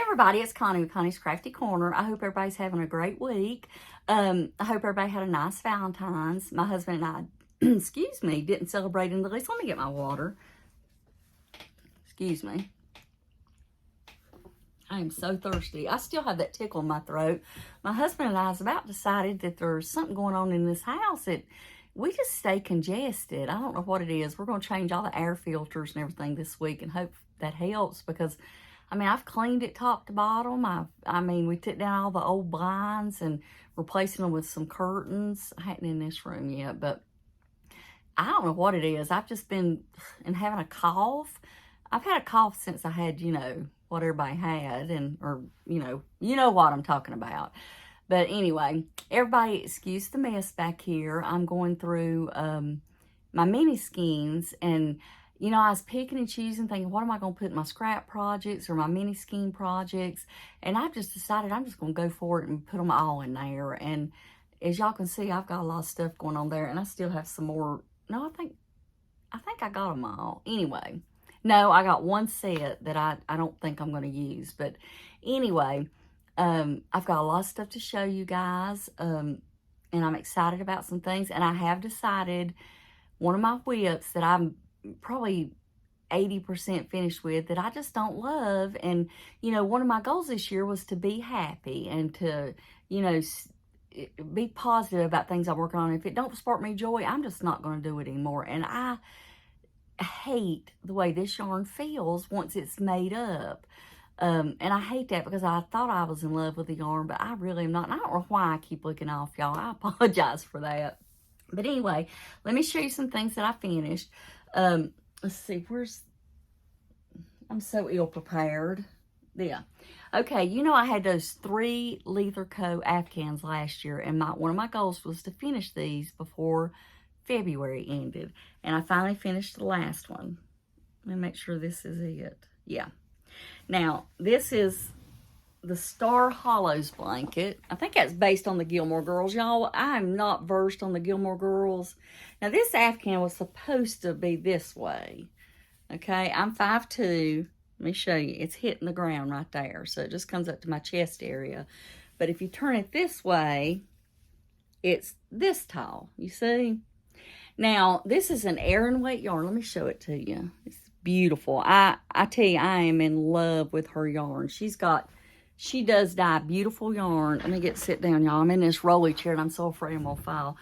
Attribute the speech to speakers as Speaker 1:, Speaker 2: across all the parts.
Speaker 1: everybody, it's Connie with Connie's Crafty Corner. I hope everybody's having a great week. I hope everybody had a nice Valentine's. My husband and I, excuse me, didn't celebrate in the least. Let me get my water. Excuse me. I am so thirsty. I still have that tickle in my throat. My husband and I has about decided that there's something going on in this house that we just stay congested. I don't know what it is. We're going to change all the air filters and everything this week and hope that helps because, I mean, I've cleaned it top to bottom. I mean, we took down all the old blinds and replacing them with some curtains. I hadn't in this room yet, but I don't know what it is. I've just been having a cough. I've had a cough since I had, you know, what everybody had, or you know what I'm talking about. But anyway, everybody excuse the mess back here. I'm going through my mini Skeins, and you know, I was picking and choosing, thinking, what am I going to put in my scrap projects or my mini Skein projects? And I've just decided I'm just going to go for it and put them all in there. And as y'all can see, I've got a lot of stuff going on there, and I still have some more. No, I think I got them all. Anyway. No, I got one set that I don't think I'm going to use. But anyway, I've got a lot of stuff to show you guys. And I'm excited about some things. And I have decided one of my WIPs that I'm probably 80% finished with that I just don't love. And, you know, one of my goals this year was to be happy and to, you know, be positive about things I'm working on. If it don't spark me joy, I'm just not going to do it anymore. And I hate the way this yarn feels once it's made up. And I hate that because I thought I was in love with the yarn, but I really am not. And I don't know why I keep looking off, y'all. I apologize for that. But anyway, let me show you some things that I finished. Let's see, I'm so ill prepared. Yeah. Okay, you know I had those 3 Leather Co. Afghans last year, and one of my goals was to finish these before February ended, and I finally finished the last one. Let me make sure this is it. Yeah. Now, this is the Star Hollows blanket. I think that's based on the Gilmore Girls, y'all. I'm not versed on the Gilmore Girls. Now, this Afghan was supposed to be this way. Okay, I'm 5'2". Let me show you. It's hitting the ground right there, so it just comes up to my chest area. But if you turn it this way, it's this tall. You see? Now, this is an Aran weight yarn. Let me show it to you. It's beautiful. I tell you, I am in love with her yarn. She does dye beautiful yarn. Let me sit down, y'all. I'm in this rolly chair, and I'm so afraid I'm gonna fall.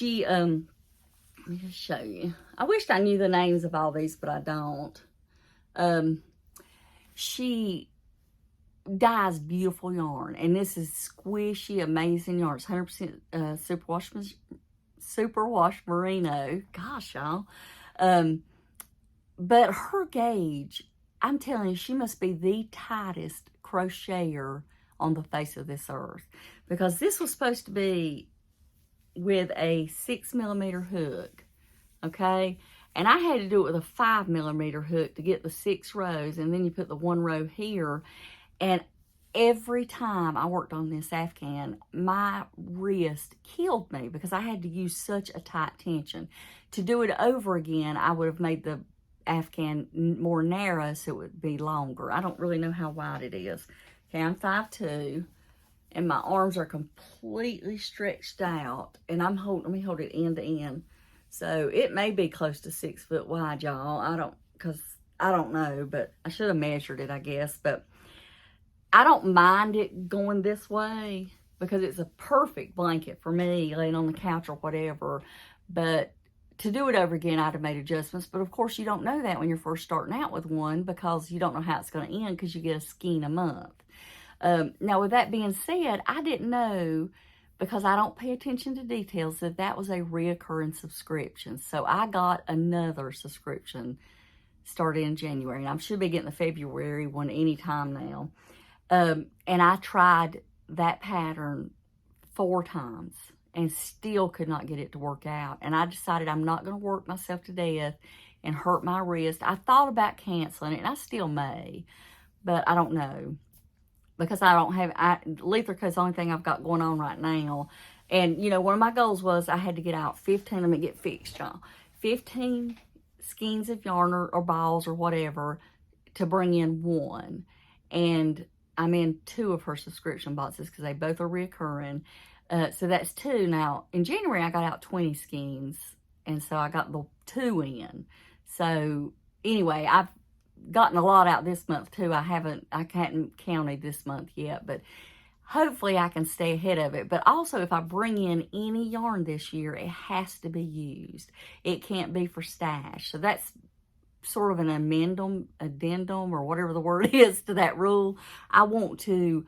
Speaker 1: Let me just show you. I wish I knew the names of all these, but I don't. She dyes beautiful yarn, and this is squishy, amazing yarn. It's 100% superwash merino. Gosh, y'all. But her gauge, I'm telling you, she must be the tightest crocheter on the face of this earth, because this was supposed to be with a 6mm hook, okay? And I had to do it with a 5mm hook to get the 6 rows, and then you put the 1 row here. And every time I worked on this Afghan, my wrist killed me because I had to use such a tight tension. To do it over again, I would have made the Afghan more narrow so it would be longer. I don't really know how wide it is. Okay, I'm 5'2", and my arms are completely stretched out, and let me hold it end to end. So it may be close to 6 foot wide, y'all. I don't know, but I should have measured it, I guess. But I don't mind it going this way because it's a perfect blanket for me laying on the couch or whatever. But to do it over again, I'd have made adjustments. But of course, you don't know that when you're first starting out with one because you don't know how it's going to end because you get a skein a month. Now, with that being said, I didn't know, because I don't pay attention to details, that was a reoccurring subscription. So I got another subscription started in January, and I should be getting the February one anytime now. And I tried that pattern 4 times and still could not get it to work out. And I decided I'm not going to work myself to death and hurt my wrist. I thought about canceling it, and I still may, but I don't know, because I don't have, Leather Co's the only thing I've got going on right now. And, you know, one of my goals was I had to get out 15, let me get fixed, y'all, 15 skeins of yarn or balls or whatever to bring in one. And I'm in 2 of her subscription boxes because they both are reoccurring. So that's 2. Now, in January, I got out 20 skeins, and so I got the 2 in. So anyway, I've gotten a lot out this month too. I hadn't counted this month yet, but hopefully I can stay ahead of it. But also, if I bring in any yarn this year, it has to be used. It can't be for stash. So that's sort of an addendum, or whatever the word is, to that rule. I want to,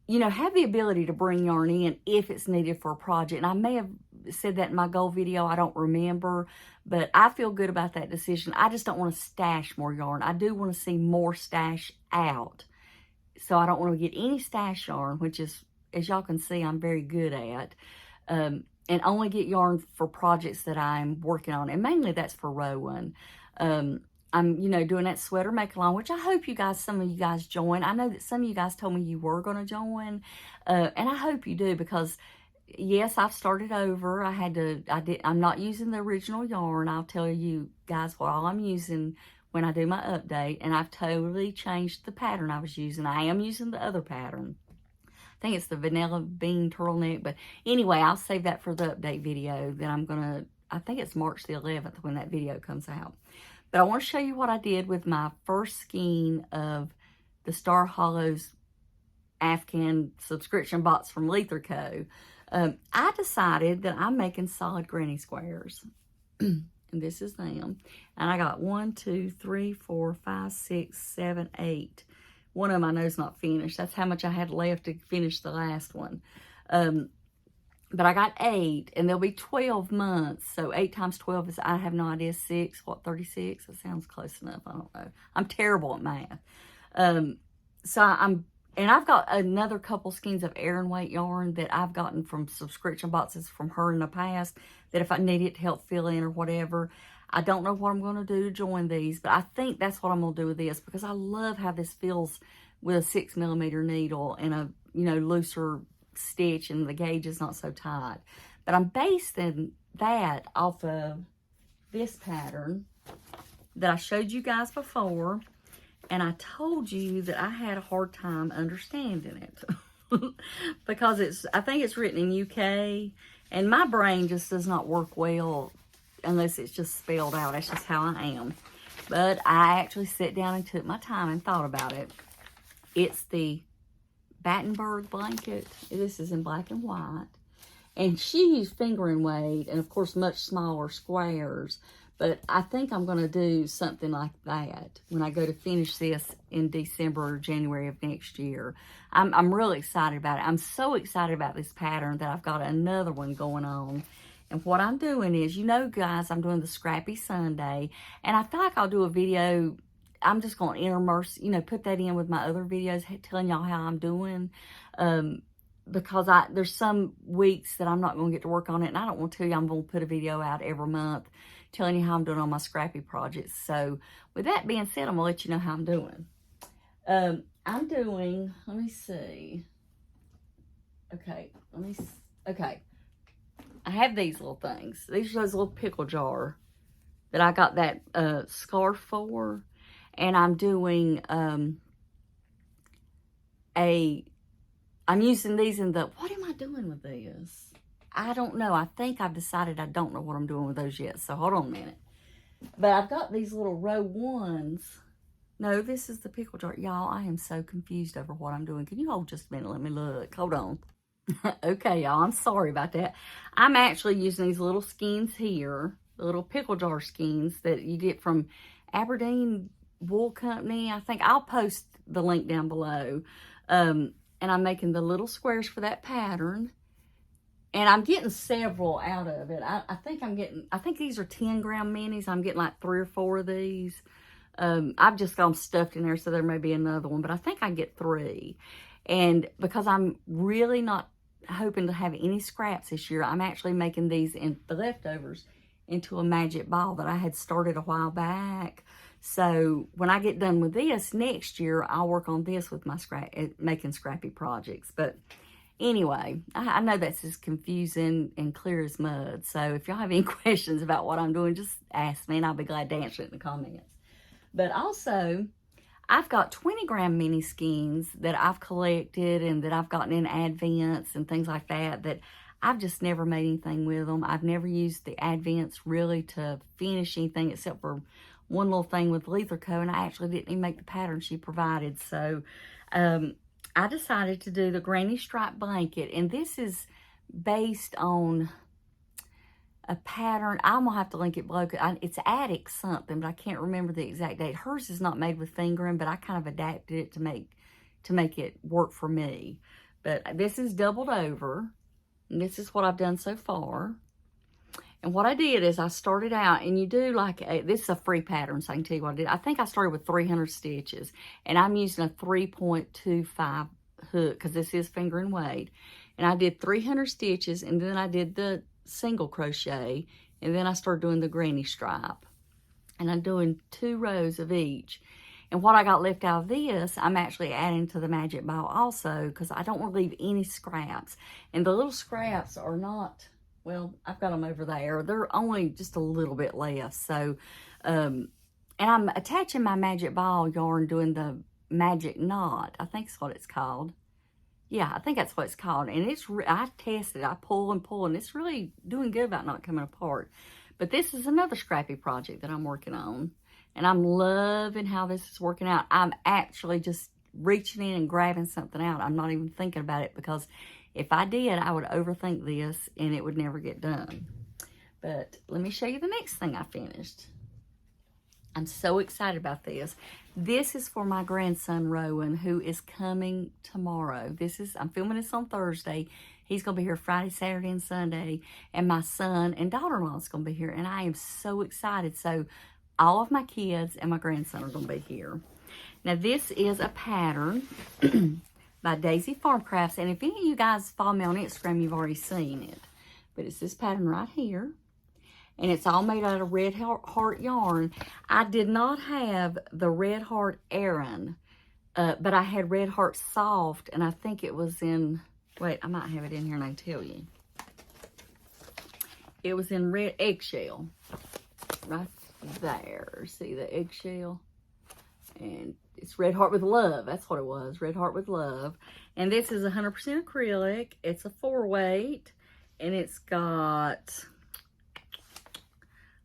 Speaker 1: have the ability to bring yarn in if it's needed for a project. And I may have said that in my goal video. I don't remember, but I feel good about that decision. I just don't want to stash more yarn. I do want to see more stash out. So I don't want to get any stash yarn, which is, as y'all can see, I'm very good at. And only get yarn for projects that I'm working on. And mainly that's for Rowan. I'm, doing that sweater make-along, which I hope some of you guys join. I know that some of you guys told me you were going to join. And I hope you do, because yes, I've started over. I'm not using the original yarn. I'll tell you guys what all I'm using when I do my update. And I've totally changed the pattern I was using. I am using the other pattern. I think it's the vanilla bean turtleneck. But anyway, I'll save that for the update video that I think it's March the 11th when that video comes out. But I want to show you what I did with my first skein of the Star Hollows Afghan subscription box from Lether Co. I decided that I'm making solid granny squares. And this is them. And I got 1, 2, 3, 4, 5, 6, 7, 8. One of them I know is not finished. That's how much I had left to finish the last one. But I got 8, and there'll be 12 months. So 8 times 12 is, I have no idea, 36? That sounds close enough. I don't know. I'm terrible at math. And I've got another couple skeins of Aran weight yarn that I've gotten from subscription boxes from her in the past, that if I need it to help fill in or whatever. I don't know what I'm going to do to join these, but I think that's what I'm going to do with this, because I love how this feels with a 6mm needle and a, looser stitch, and the gauge is not so tight. But I'm basing that off of this pattern that I showed you guys before, and I told you that I had a hard time understanding it because I think it's written in UK, and my brain just does not work well unless it's just spelled out. That's just how I am. But I actually sat down and took my time and thought about it. It's the Battenberg blanket. This is in black and white. And she used fingering weight, and of course much smaller squares. But I think I'm going to do something like that when I go to finish this in December or January of next year. I'm really excited about it. I'm so excited about this pattern that I've got another one going on. And what I'm doing is, guys, I'm doing the Scrappy Sunday. And I feel like I'll do a video. I'm just going to immerse, put that in with my other videos, telling y'all how I'm doing. Because there's some weeks that I'm not going to get to work on it. And I don't want to tell you I'm going to put a video out every month telling you how I'm doing on my Scrappy projects. So with that being said, I'm going to let you know how I'm doing. I'm doing, let me see. Okay, okay. I have these little things. These are those little pickle jar that I got that scarf for. And I'm doing I'm using these in the, what am I doing with this? I don't know. I think I've decided I don't know what I'm doing with those yet. So hold on a minute. But I've got these little row ones. No, this is the pickle jar. Y'all, I am so confused over what I'm doing. Can you hold just a minute? Let me look. Hold on. Okay, y'all, I'm sorry about that. I'm actually using these little skeins here, the little pickle jar skeins that you get from Aberdeen Wool Company. I think I'll post the link down below. And I'm making the little squares for that pattern. And I'm getting several out of it. I think these are 10-gram minis. I'm getting like 3 or 4 of these. I've just got them stuffed in there, so there may be another one. But I think I get 3. And because I'm really not hoping to have any scraps this year, I'm actually making these in the leftovers into a magic ball that I had started a while back. So when I get done with this next year, I'll work on this with my making Scrappy projects. But anyway, I know that's as confusing and clear as mud. So if y'all have any questions about what I'm doing, just ask me and I'll be glad to answer it in the comments. But also, I've got 20-gram mini skeins that I've collected and that I've gotten in Advents and things like that, that I've just never made anything with them. I've never used the Advents really to finish anything except for one little thing with Lether Co, and I actually didn't even make the pattern she provided. So I decided to do the granny stripe blanket, and this is based on a pattern. I'm gonna have to link it below. It's Attic something, but I can't remember the exact date. Hers is not made with fingering, but I kind of adapted it to make it work for me. But this is doubled over, and this is what I've done so far. And what I did is I started out, and you do like this is a free pattern, so I can tell you what I did. I think I started with 300 stitches, and I'm using a 3.25 hook because this is finger and weight. And I did 300 stitches, and then I did the single crochet, and then I started doing the granny stripe, and I'm doing 2 rows of each. And what I got left out of this, I'm actually adding to the magic ball also, because I don't want to leave any scraps. And the little scraps are not, well, I've got them over there. They're only just a little bit less. So, and I'm attaching my magic ball yarn, doing the magic knot. I think it's what it's called. Yeah, I think that's what it's called. And I tested, I pull and pull, and it's really doing good about not coming apart. But this is another Scrappy project that I'm working on. And I'm loving how this is working out. I'm actually just reaching in and grabbing something out. I'm not even thinking about it, because if I did, I would overthink this and it would never get done. But let me show you the next thing I finished. I'm so excited about this. This is for my grandson, Rowan, who is coming tomorrow. I'm filming this on Thursday. He's going to be here Friday, Saturday, and Sunday. And my son and daughter-in-law is going to be here. And I am so excited. So all of my kids and my grandson are going to be here. Now, this is a pattern by Daisy Farm Crafts. And if any of you guys follow me on Instagram, you've already seen it. But it's this pattern right here. And it's all made out of Red Heart yarn. I did not have the Red Heart Aran, but I had Red Heart Soft, and I think it was in, wait, I might have it in here and I can tell you. It was in Red Eggshell, right there. See the eggshell? And it's Red Heart with Love. That's what it was, Red Heart with Love. And this is 100% acrylic. It's a 4-weight, and it's got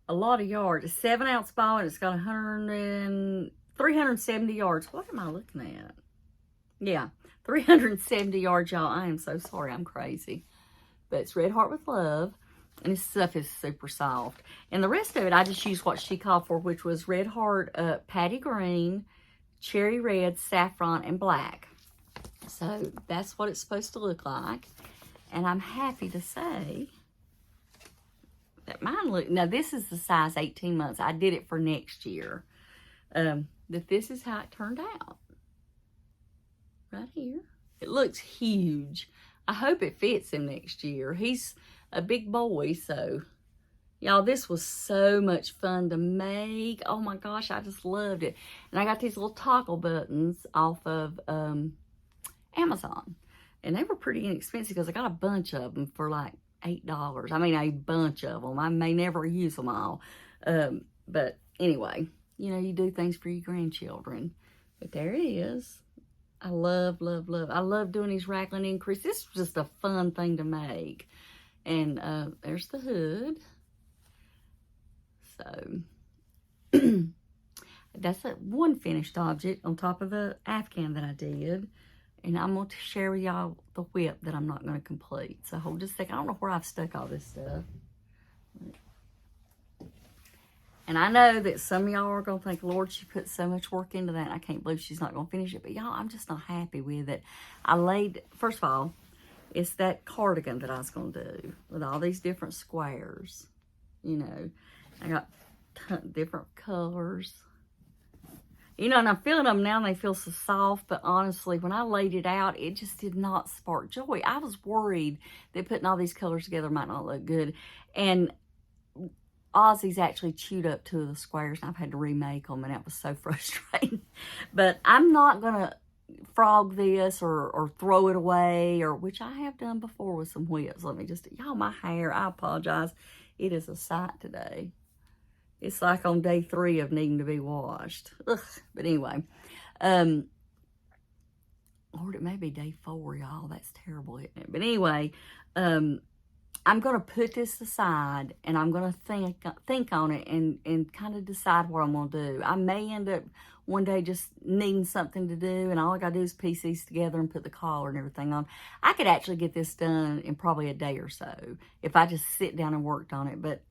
Speaker 1: a lot of yards. It's 7-ounce ball, and it's got 370 yards. What am I looking at? Yeah, 370 yards, y'all. I am so sorry. I'm crazy. But it's Red Heart with Love, and this stuff is super soft. And the rest of it, I just used what she called for, which was Red Heart Patty Green, Cherry Red, Saffron, and Black. So that's what it's supposed to look like. And I'm happy to say that mine now this is the size 18 months. I did it for next year. That this is how it turned out. Right here. It looks huge. I hope it fits him next year. He's a big boy, so y'all, this was so much fun to make. Oh my gosh, I just loved it. And I got these little toggle buttons off of Amazon. And they were pretty inexpensive because I got a bunch of them for like $8. I mean, a bunch of them. I may never use them all. But anyway, you know, you do things for your grandchildren. But there it is. I love, love, love. I love doing these raglan increase. This was just a fun thing to make. And there's the hood. So that's one finished object on top of the Afghan that I did. And I'm going to share with y'all the WIP that I'm not going to complete. So hold just a second. I don't know where I've stuck all this stuff. And I know that some of y'all are going to think, Lord, she put so much work into that. I can't believe she's not going to finish it. But y'all, I'm just not happy with it. First of all, it's that cardigan that I was going to do with all these different squares. You know, I got different colors. You know, and I'm feeling them now and they feel so soft, but honestly, when I laid it out, it just did not spark joy. I was worried that putting all these colors together might not look good. And Ozzy's actually chewed up 2 of the squares, and I've had to remake them, and that was so frustrating. But I'm not going to frog this or throw it away, or which I have done before with some whips. Let me just, y'all, my hair, I apologize. It is a sight today. It's like on day 3 of needing to be washed. Ugh. But anyway, Lord, it may be day 4, y'all. That's terrible, isn't it? But anyway, I'm going to put this aside, and I'm going to think on it and kind of decide what I'm going to do. I may end up one day just needing something to do, and all I got to do is piece these together and put the collar and everything on. I could actually get this done in probably a day or so if I just sit down and worked on it. But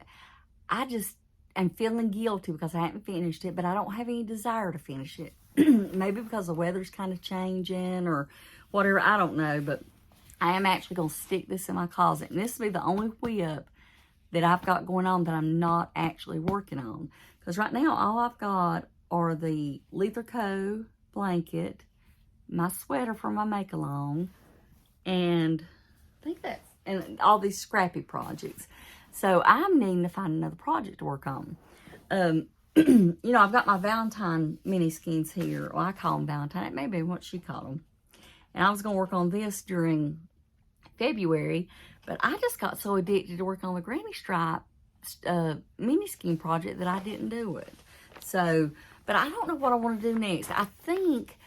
Speaker 1: I just am feeling guilty because I haven't finished it, but I don't have any desire to finish it. Maybe because the weather's kind of changing or whatever, I don't know, but I am actually going to stick this in my closet. And this will be the only WIP that I've got going on that I'm not actually working on. Because right now, all I've got are the Lether Co. blanket, my sweater for my make-along, and I think that's, and all these Scrappy projects. So I'm needing to find another project to work on. You know, I've got my Valentine mini skeins here. Well, I call them Valentine. It may be what she called them. And I was going to work on this during February, but I just got so addicted to work on the Granny Stripe mini skein project that I didn't do it. So, but I don't know what I want to do next. I think,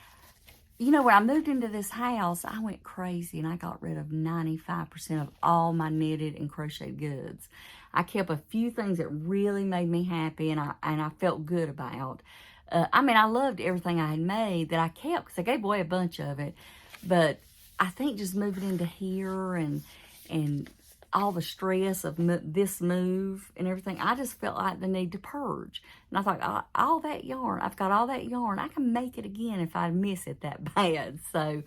Speaker 1: you know, when I moved into this house, I went crazy and I got rid of 95% of all my knitted and crocheted goods. I kept a few things that really made me happy and I felt good about. I mean, I loved everything I had made that I kept because I gave away a bunch of it. But I think just moving into here and all the stress of this move and everything, I just felt like the need to purge. And I thought, all that yarn, I've got all that yarn, I can make it again if I miss it that bad. So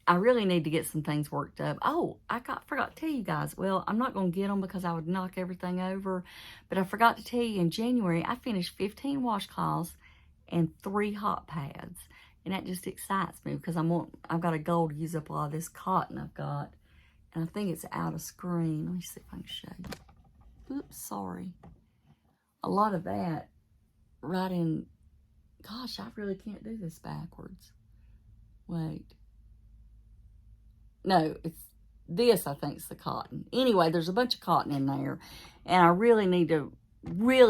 Speaker 1: I really need to get some things worked up. Oh, forgot to tell you guys. Well, I'm not going to get them because I would knock everything over. But I forgot to tell you, in January, I finished 15 washcloths and 3 hot pads. And that just excites me because I've got a goal to use up a lot of this cotton I've got. And I think it's out of screen. Let me see if I can show you. Oops, sorry. A lot of that right in, gosh, I really can't do this backwards. Wait. No, it's this, I think, is the cotton. Anyway, there's a bunch of cotton in there. And I really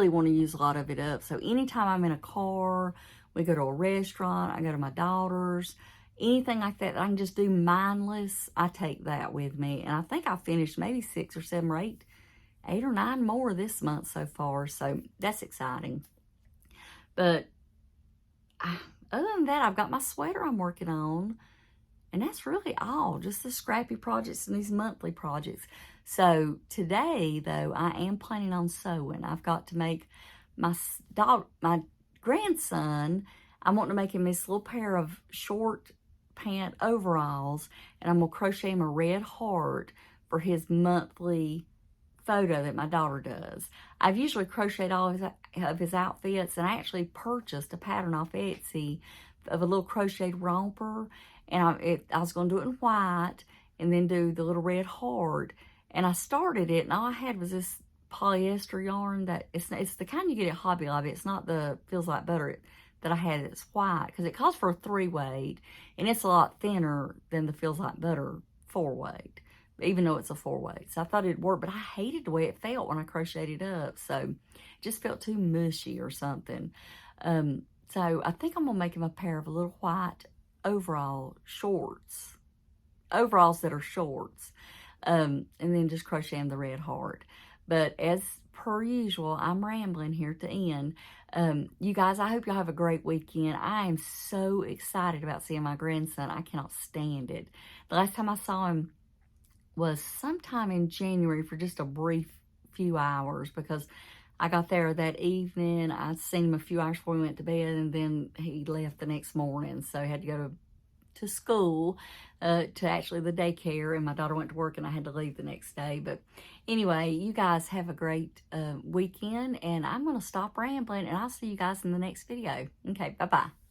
Speaker 1: want to use a lot of it up. So anytime I'm in a car, we go to a restaurant, I go to my daughter's, anything like that I can just do mindless, I take that with me. And I think I finished maybe 6 or 7 or 8 or 9 more this month so far. So that's exciting. But other than that, I've got my sweater I'm working on. And that's really all, just the Scrappy projects and these monthly projects. So today, though, I am planning on sewing. I've got to make my grandson, I want to make him this little pair of short pant overalls, and I'm going to crochet him a red heart for his monthly photo that my daughter does. I've usually crocheted all of his outfits, and I actually purchased a pattern off Etsy of a little crocheted romper, and I was going to do it in white and then do the little red heart. And I started it, and all I had was this polyester yarn that it's the kind you get at Hobby Lobby. It's not the Feels Like Butter that I had. It's white because it calls for a 3-weight, and it's a lot thinner than the Feels Like Butter 4-weight, even though it's a 4-weight. So I thought it'd work, but I hated the way it felt when I crocheted it up. So it just felt too mushy or something. So I think I'm gonna make him a pair of little white overalls that are shorts, and then just crochet him the red heart. But as per usual, I'm rambling here to end. You guys, I hope y'all have a great weekend. I am so excited about seeing my grandson. I cannot stand it. The last time I saw him was sometime in January for just a brief few hours because I got there that evening. I'd seen him a few hours before we went to bed, and then he left the next morning. So I had to go to school, to actually the daycare, and my daughter went to work, and I had to leave the next day. But anyway, you guys have a great weekend, and I'm going to stop rambling, and I'll see you guys in the next video. Okay, bye-bye.